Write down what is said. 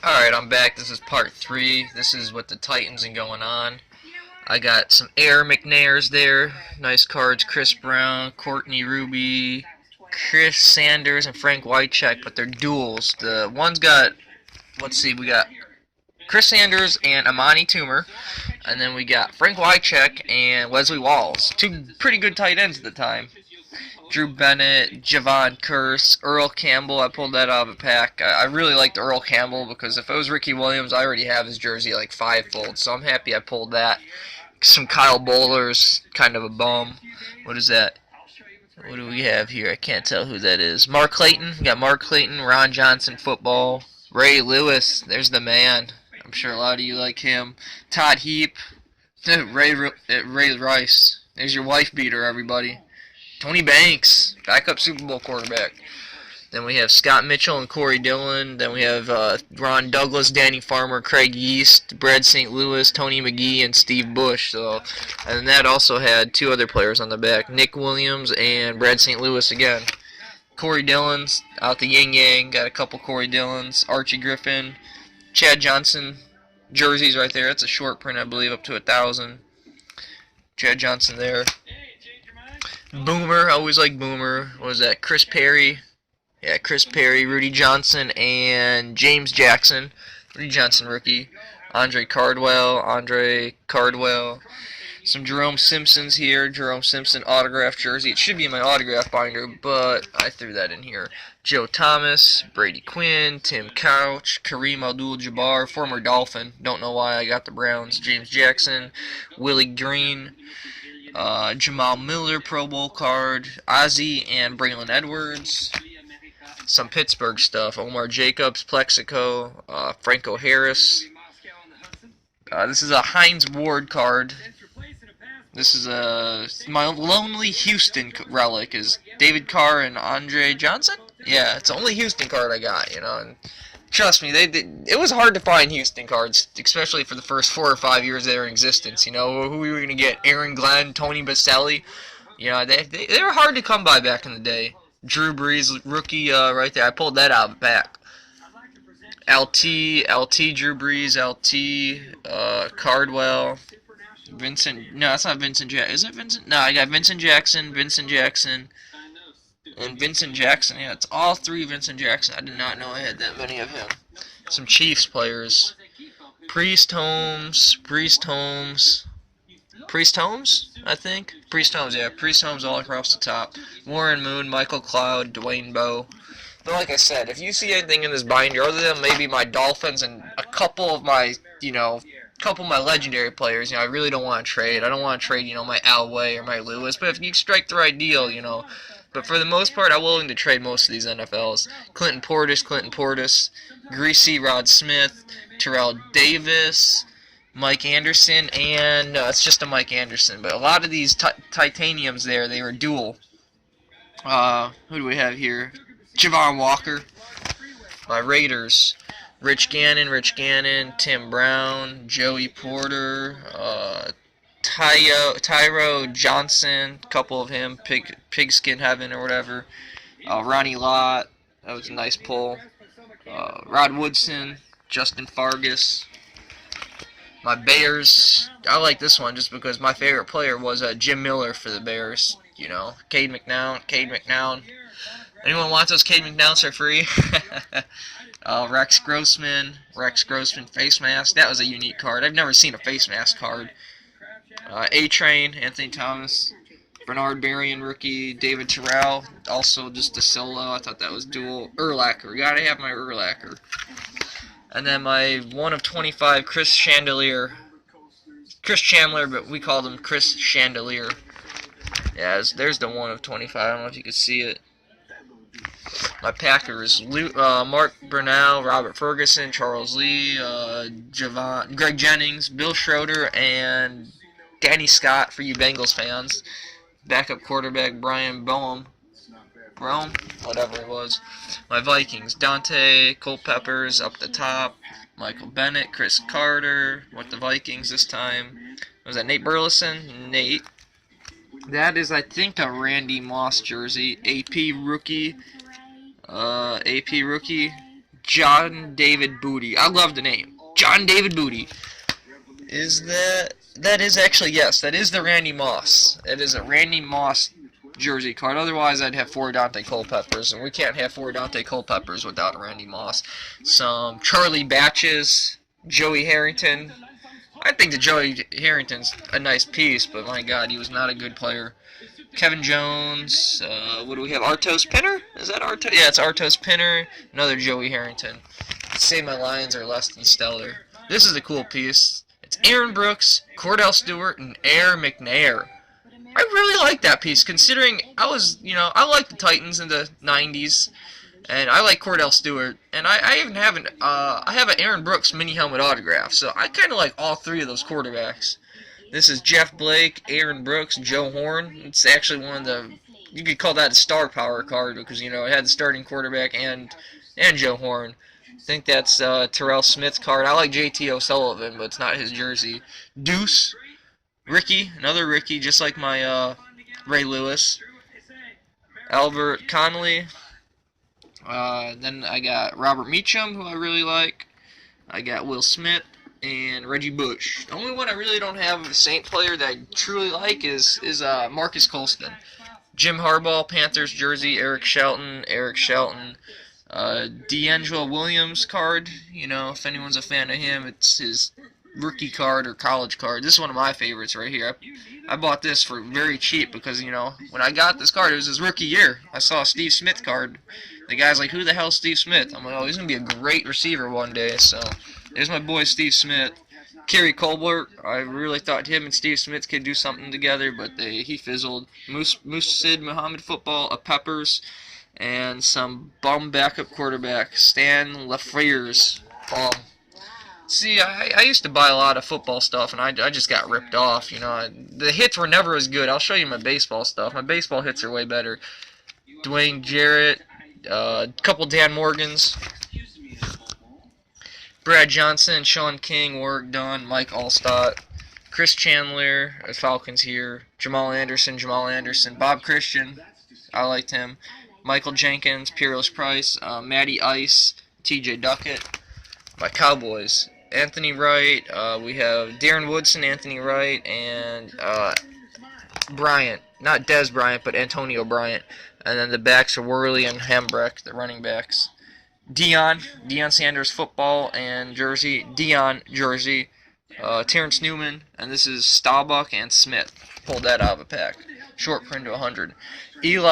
Alright, I'm back. This is part 3. This is with the Titans and going on. I got some Air McNairs there. Nice cards. Chris Brown, Courtney Ruby, Chris Sanders, and Frank Wycheck, but they're duels. The one's got, let's see, we got Chris Sanders and Amani Toomer. And then we got Frank Wycheck and Wesley Walls. Two pretty good tight ends at the time. Drew Bennett, Javon Curse, Earl Campbell. I pulled that out of a pack. I really liked Earl Campbell because if it was Ricky Williams, I already have his jersey like fivefold, so I'm happy I pulled that. Some Kyle Bowlers, kind of a bum. What is that? What do we have here? I can't tell who that is. Mark Clayton. We got Mark Clayton, Ron Johnson football. Ray Lewis. There's the man. I'm sure a lot of you like him. Todd Heap. Ray Rice. There's your wife beater, everybody. Tony Banks, backup Super Bowl quarterback. Then we have Scott Mitchell and Corey Dillon. Then we have Ron Douglas, Danny Farmer, Craig Yeast, Brad St. Louis, Tony McGee, and Steve Bush. So, and that also had two other players on the back, Nick Williams and Brad St. Louis again. Corey Dillon's out the yin yang. Got a couple Corey Dillons. Archie Griffin, Chad Johnson, jerseys right there. That's a short print, I believe, up to 1,000. Chad Johnson there. Boomer, I always like Boomer. What was that? Chris Perry. Yeah, Chris Perry, Rudy Johnson, and James Jackson. Rudy Johnson rookie. Andre Cardwell. Some Jerome Simpsons here. Jerome Simpson autograph jersey. It should be in my autograph binder, but I threw that in here. Joe Thomas, Brady Quinn, Tim Couch, Kareem Abdul-Jabbar, former Dolphin. Don't know why I got the Browns. James Jackson, Willie Green. Jamal Miller Pro Bowl card, Ozzie and Braylon Edwards, some Pittsburgh stuff, Omar Jacobs, Plexico, Franco Harris. This is a Hines Ward card. This is my Lonely Houston relic is David Carr and Andre Johnson. Yeah, it's the only Houston card I got, and trust me, it was hard to find Houston cards, especially for the first 4 or 5 years they were in existence. Who we were going to get? Aaron Glenn, Tony Baselli. They were hard to come by back in the day. Drew Brees, rookie, right there. I pulled that out of the back. LT, Drew Brees, LT, Cardwell, Vincent. No, that's not Vincent Jackson. Is it Vincent? No, I got Vincent Jackson, and Vincent Jackson. Yeah, it's all three Vincent Jackson. I did not know I had that many of him. Some Chiefs players. Priest Holmes, I think. Priest Holmes, yeah. Priest Holmes all across the top. Warren Moon, Michael Cloud, Dwayne Bowe. But like I said, if you see anything in this binder other than maybe my Dolphins and a couple of my, legendary players, I really don't want to trade. I don't want to trade, my Elway or my Lewis. But if you strike the right deal, But for the most part, I'm willing to trade most of these NFLs. Clinton Portis, Greasy Rod Smith, Terrell Davis, Mike Anderson, and it's just a Mike Anderson. But a lot of these titaniums there, they were dual. Who do we have here? Javon Walker. My Raiders. Rich Gannon, Tim Brown, Joey Porter, Tyro Johnson, a couple of him, Pigskin Heaven or whatever. Ronnie Lott, that was a nice pull. Rod Woodson, Justin Fargas. My Bears, I like this one just because my favorite player was Jim Miller for the Bears. Cade McNown. Anyone want those Cade McNowns for free? Rex Grossman face mask. That was a unique card. I've never seen a face mask card. A-Train, Anthony Thomas, Bernard Berrien rookie, David Terrell, also just a solo. I thought that was dual. Urlacher, gotta have my Urlacher. And then my 1 of 25 Chris Chandler, but we called him Chris Chandelier. Yeah, there's the 1 of 25. I don't know if you can see it. My Packers, Mark Burnell, Robert Ferguson, Charles Lee, Greg Jennings, Bill Schroeder, and Danny Scott for you Bengals fans. Backup quarterback Brian Boehm, whatever it was. My Vikings, Dante Culpeppers up the top, Michael Bennett, Chris Carter with the Vikings this time. Was that Nate Burleson? Nate. That is, I think, a Randy Moss jersey. AP rookie. John David Booty. I love the name. John David Booty. That is actually, yes, that is the Randy Moss. It is a Randy Moss jersey card. Otherwise, I'd have 4 Dante Culpeppers, and we can't have 4 Dante Culpeppers without Randy Moss. Some Charlie Batches, Joey Harrington. I think the Joey Harrington's a nice piece, but my God, he was not a good player. Kevin Jones. What do we have? Artos Pinner? Is that Artos? Yeah, it's Artos Pinner. Another Joey Harrington. Say my Lions are less than stellar. This is a cool piece. It's Aaron Brooks, Cordell Stewart, and Air McNair. I really like that piece, considering I like the Titans in the 90s, and I like Cordell Stewart, and I even have I have an Aaron Brooks mini helmet autograph, so I kind of like all 3 of those quarterbacks. This is Jeff Blake, Aaron Brooks, Joe Horn. It's actually one of the, you could call that a star power card, because, it had the starting quarterback and Joe Horn. I think that's Terrell Smith's card. I like JT O'Sullivan, but it's not his jersey. Deuce, Ricky, another Ricky, just like my Ray Lewis. Albert Connolly. Then I got Robert Meacham, who I really like. I got Will Smith and Reggie Bush. The only one I really don't have of a Saint player that I truly like is Marcus Colston. Jim Harbaugh, Panthers jersey, Eric Shelton. D'Angelo Williams card, if anyone's a fan of him, it's his rookie card or college card. This is one of my favorites right here. I bought this for very cheap because, when I got this card, it was his rookie year. I saw a Steve Smith card. The guy's like, who the hell's Steve Smith? I'm like, oh, he's going to be a great receiver one day. So, there's my boy Steve Smith. Kerry Colbert, I really thought him and Steve Smith could do something together, but he fizzled. Musid Muhammad Football, a Peppers, and some bum backup quarterback, Stan Lafreur's bum. See, I used to buy a lot of football stuff, and I just got ripped off. The hits were never as good. I'll show you my baseball stuff. My baseball hits are way better. Dwayne Jarrett, a couple Dan Morgans, Brad Johnson, Sean King, work done. Mike Allstott, Chris Chandler, Falcons here. Jamal Anderson, Bob Christian, I liked him. Michael Jenkins, Peerless Price, Matty Ice, T.J. Duckett. My Cowboys, Anthony Wright. We have Darren Woodson, Anthony Wright, and Bryant. Not Des Bryant, but Antonio Bryant. And then the backs are Worley and Hambrecht, the running backs. Deion Sanders football and jersey. Deion jersey. Terrence Newman, and this is Staubach and Smith. Pulled that out of a pack. Short print to 100. Eli